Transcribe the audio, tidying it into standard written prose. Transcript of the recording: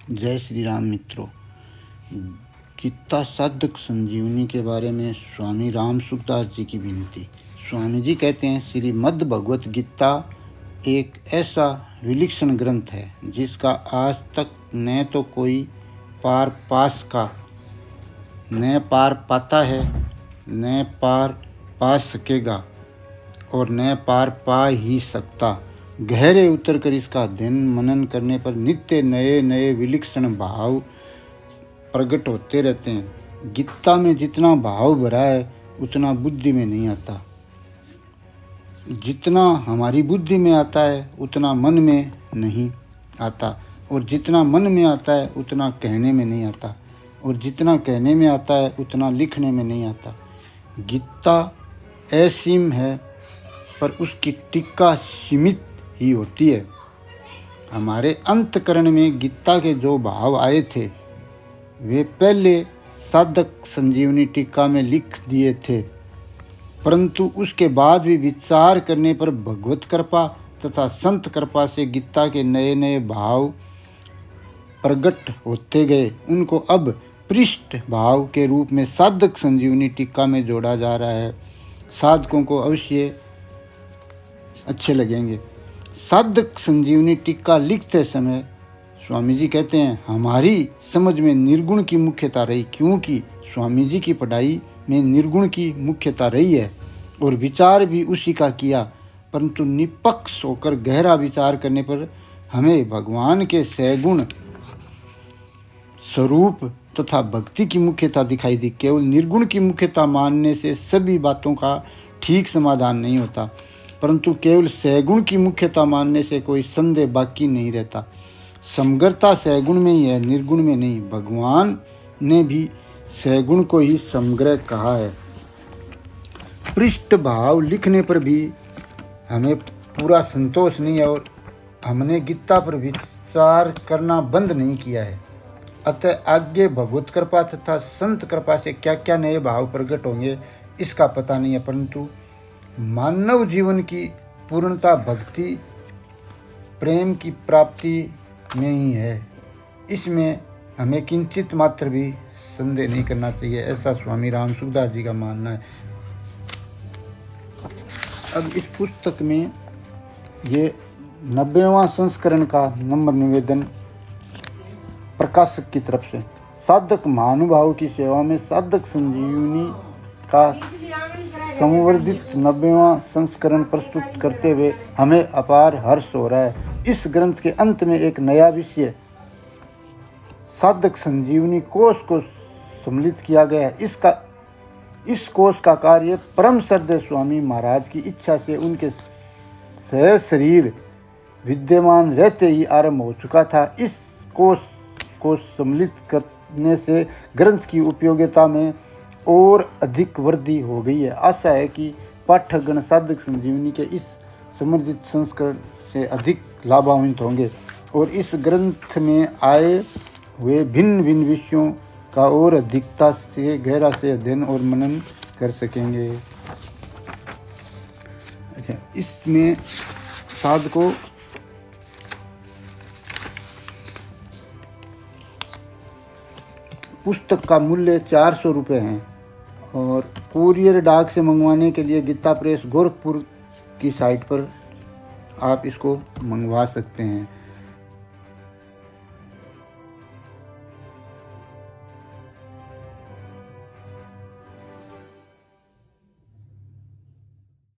जय श्री राम मित्रों। गीता साधक संजीवनी के बारे में स्वामी राम सुखदास जी की विनती। स्वामी जी कहते हैं, श्रीमद् भगवत गीता एक ऐसा विलक्षण ग्रंथ है जिसका आज तक न तो कोई पार पाता है, न पार पा सकेगा और न पार पा ही सकता। गहरे उतर कर इसका अध्ययन मनन करने पर नित्य नए नए विलक्षण भाव प्रकट होते रहते हैं। गीता में जितना भाव भरा है उतना बुद्धि में नहीं आता। जितना हमारी बुद्धि में आता है उतना मन में नहीं आता, और जितना मन में आता है उतना कहने में नहीं आता, और जितना कहने में आता है उतना लिखने में नहीं आता। गीता असीम है पर उसकी टीका सीमित ही होती है। हमारे अंतकरण में गीता के जो भाव आए थे वे पहले साधक संजीवनी टीका में लिख दिए थे, परंतु उसके बाद भी विचार करने पर भगवत कृपा तथा संत कृपा से गीता के नए नए भाव प्रकट होते गए। उनको अब पृष्ठ भाव के रूप में साधक संजीवनी टीका में जोड़ा जा रहा है। साधकों को अवश्य अच्छे लगेंगे। साधक संजीवनी टीका लिखते समय स्वामी जी कहते हैं, हमारी समझ में निर्गुण की मुख्यता रही, क्योंकि स्वामी जी की पढ़ाई में निर्गुण की मुख्यता रही है और विचार भी उसी का किया, परंतु निष्पक्ष होकर गहरा विचार करने पर हमें भगवान के सैगुण स्वरूप तथा भक्ति की मुख्यता दिखाई दी। केवल निर्गुण की मुख्यता मानने से सभी बातों का ठीक समाधान नहीं होता, परंतु केवल सैगुण की मुख्यता मानने से कोई संदेह बाकी नहीं रहता। समग्रता सैगुण में ही है, निर्गुण में नहीं। भगवान ने भी सैगुण को ही समग्र कहा है। पृष्ठ भाव लिखने पर भी हमें पूरा संतोष नहीं है और हमने गीता पर विचार करना बंद नहीं किया है। अतः आगे भगवत कृपा तथा संत कृपा से क्या क्या नए भाव प्रकट होंगे इसका पता नहीं है, परंतु मानव जीवन की पूर्णता भक्ति प्रेम की प्राप्ति में ही है। इसमें हमें किंचित मात्र भी संदेह नहीं करना चाहिए, ऐसा स्वामी राम सुखदास जी का मानना है। अब इस पुस्तक में ये 90वां संस्करण का नंबर निवेदन प्रकाशक की तरफ से। साधक महानुभाव की सेवा में साधक संजीवनी का संवर्धित 90वां संस्करण प्रस्तुत करते हुए हमें अपार हर्ष हो रहा है। इस ग्रंथ के अंत में एक नया विषय साधक संजीवनी कोश को सम्मिलित किया गया है। इस कोश का कार्य परम श्रद्धेय स्वामी महाराज की इच्छा से उनके सह शरीर विद्यमान रहते ही आरंभ हो चुका था। इस कोश को सम्मिलित करने से ग्रंथ की उपयोगिता में और अधिक वृद्धि हो गई है। आशा है कि पाठकगण साधक संजीवनी के इस समृद्ध संस्करण से अधिक लाभान्वित होंगे और इस ग्रंथ में आए हुए भिन्न भिन्न विषयों का और अधिकता से गहरा से अध्ययन और मनन कर सकेंगे। अच्छा, इसमें साधकों पुस्तक का मूल्य 400 रुपये है और कुरियर डाक से मंगवाने के लिए गीता प्रेस गोरखपुर की साइट पर आप इसको मंगवा सकते हैं।